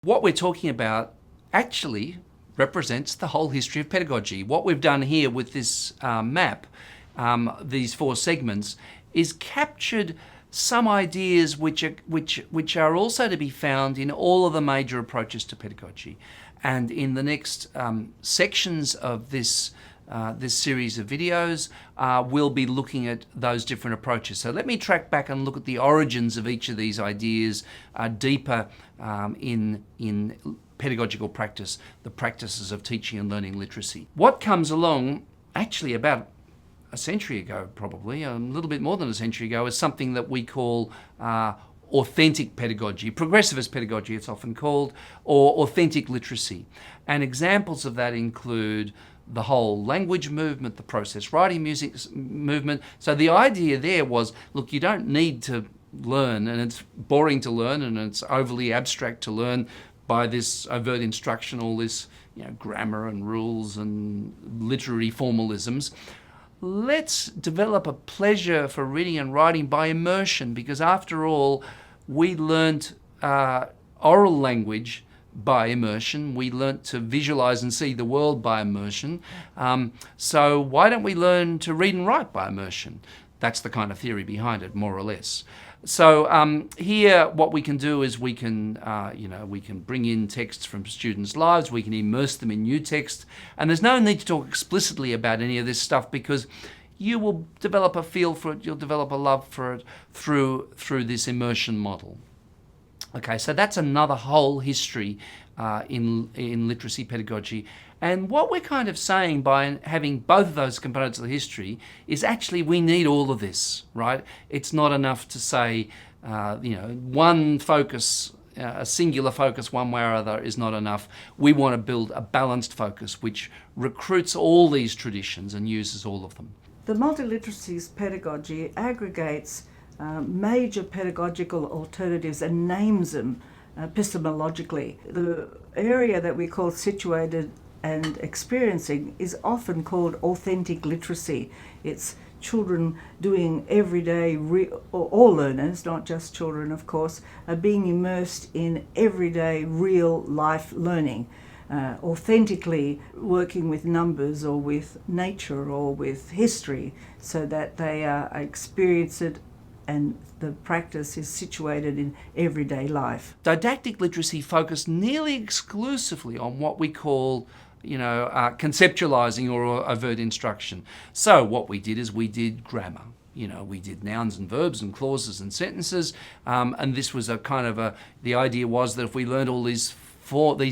What we're talking about actually represents the whole history of pedagogy. What we've done here with this map, these four segments, is captured some ideas which are also to be found in all of the major approaches to pedagogy. And in the next sections of this series of videos, we'll be looking at those different approaches. So let me track back and look at the origins of each of these ideas deeper in pedagogical practice, the practices of teaching and learning literacy. What comes along actually about a century ago, probably, a little bit more than a century ago, is something that we call authentic pedagogy, progressivist pedagogy it's often called, or authentic literacy. And examples of that include the whole language movement, the process writing music movement. So the idea there was, look, you don't need to learn, and it's boring to learn, and it's overly abstract to learn by this overt instruction, all this grammar and rules and literary formalisms. Let's develop a pleasure for reading and writing by immersion, because after all, we learnt oral language by immersion. We learnt to visualize and see the world by immersion. So why don't we learn to read and write by immersion? That's the kind of theory behind it, more or less. So here, what we can do is we can bring in texts from students' lives. We can immerse them in new text, and there's no need to talk explicitly about any of this stuff, because you will develop a feel for it. You'll develop a love for it through this immersion model. Okay, so that's another whole history in literacy pedagogy. And what we're kind of saying by having both of those components of the history is actually we need all of this, right? It's not enough to say, one focus, a singular focus one way or other is not enough. We want to build a balanced focus which recruits all these traditions and uses all of them. The multiliteracies pedagogy aggregates major pedagogical alternatives and names them epistemologically. The area that we call situated and experiencing is often called authentic literacy. It's children doing everyday, all learners, not just children of course, are being immersed in everyday real life learning. Authentically working with numbers or with nature or with history, so that they experience it and the practice is situated in everyday life. Didactic literacy focused nearly exclusively on what we call conceptualizing or overt instruction. So what we did is we did grammar. We did nouns and verbs and clauses and sentences, and this was the idea was that if we learned all these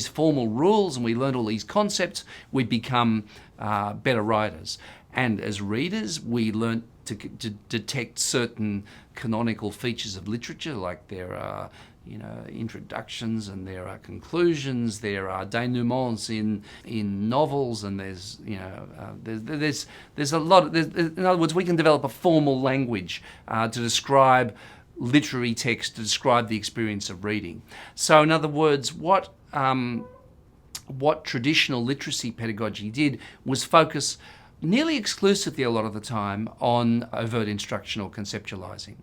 formal rules and we learned all these concepts, we'd become better writers. And as readers, we learnt to detect certain canonical features of literature, like there are introductions and there are conclusions, there are denouements in novels, and there's a lot. In other words, we can develop a formal language to describe literary text, to describe the experience of reading. So in other words, what traditional literacy pedagogy did was focus nearly exclusively a lot of the time on overt instruction or conceptualizing.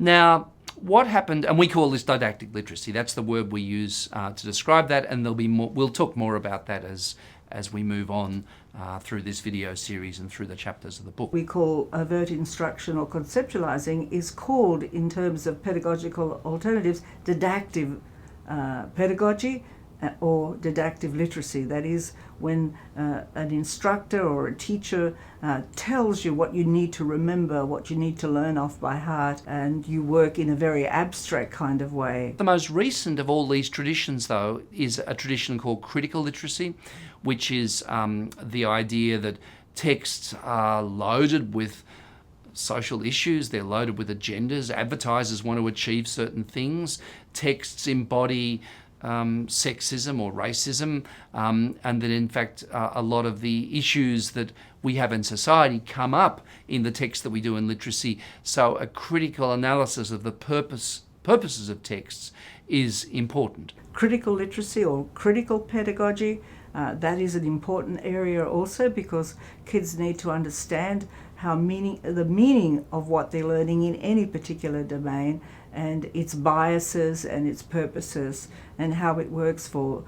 Now, what happened, and we call this didactic literacy, that's the word we use to describe that, and there'll be more, we'll talk more about that as we move on through this video series and through the chapters of the book. We call overt instruction or conceptualizing is called, in terms of pedagogical alternatives, didactic pedagogy or didactic literacy. That is, when an instructor or a teacher tells you what you need to remember, what you need to learn off by heart, and you work in a very abstract kind of way. The most recent of all these traditions, though, is a tradition called critical literacy, which is the idea that texts are loaded with social issues, they're loaded with agendas, advertisers want to achieve certain things, texts embody sexism or racism, and that in fact a lot of the issues that we have in society come up in the text that we do in literacy. So a critical analysis of the purposes of texts is important. Critical literacy or critical pedagogy, that is an important area also, because kids need to understand the meaning of what they're learning in any particular domain, and its biases and its purposes, and how it works for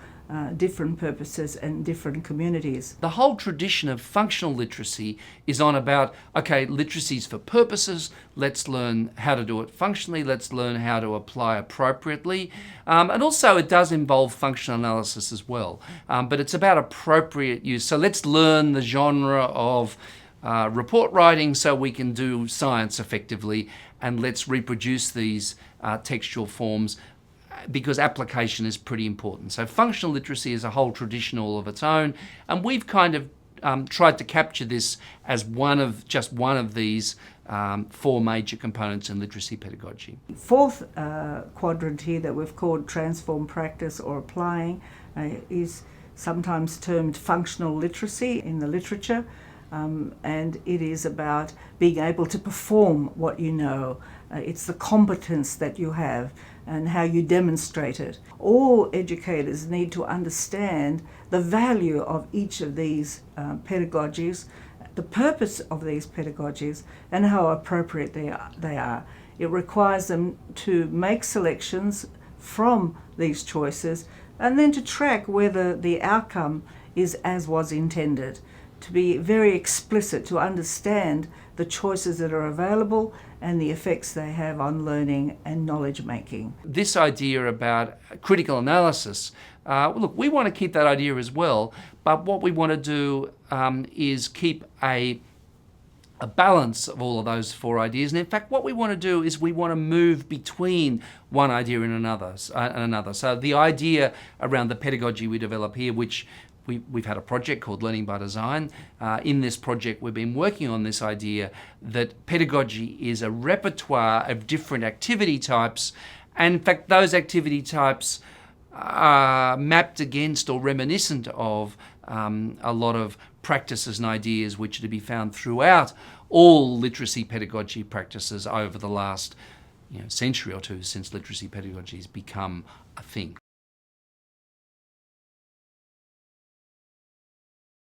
different purposes and different communities. The whole tradition of functional literacy is on about, okay, literacy's for purposes, let's learn how to do it functionally, let's learn how to apply appropriately. And also it does involve functional analysis as well, but it's about appropriate use. So let's learn the genre of report writing so we can do science effectively, and let's reproduce these textual forms because application is pretty important. So functional literacy is a whole tradition all of its own, and we've kind of tried to capture this as just one of these four major components in literacy pedagogy. Fourth quadrant here that we've called transform practice or applying is sometimes termed functional literacy in the literature. And it is about being able to perform what you know. It's the competence that you have and how you demonstrate it. All educators need to understand the value of each of these pedagogies, the purpose of these pedagogies, and how appropriate they are. It requires them to make selections from these choices and then to track whether the outcome is as was intended. To be very explicit, to understand the choices that are available and the effects they have on learning and knowledge making. This idea about critical analysis, look, we want to keep that idea as well, but what we want to do is keep a balance of all of those four ideas. And in fact, what we want to do is we want to move between one idea and another. So the idea around the pedagogy we develop here, which we've had a project called Learning by Design. In this project, we've been working on this idea that pedagogy is a repertoire of different activity types. And in fact, those activity types are mapped against or reminiscent of a lot of practices and ideas which are to be found throughout all literacy pedagogy practices over the last century or two since literacy pedagogy has become a thing.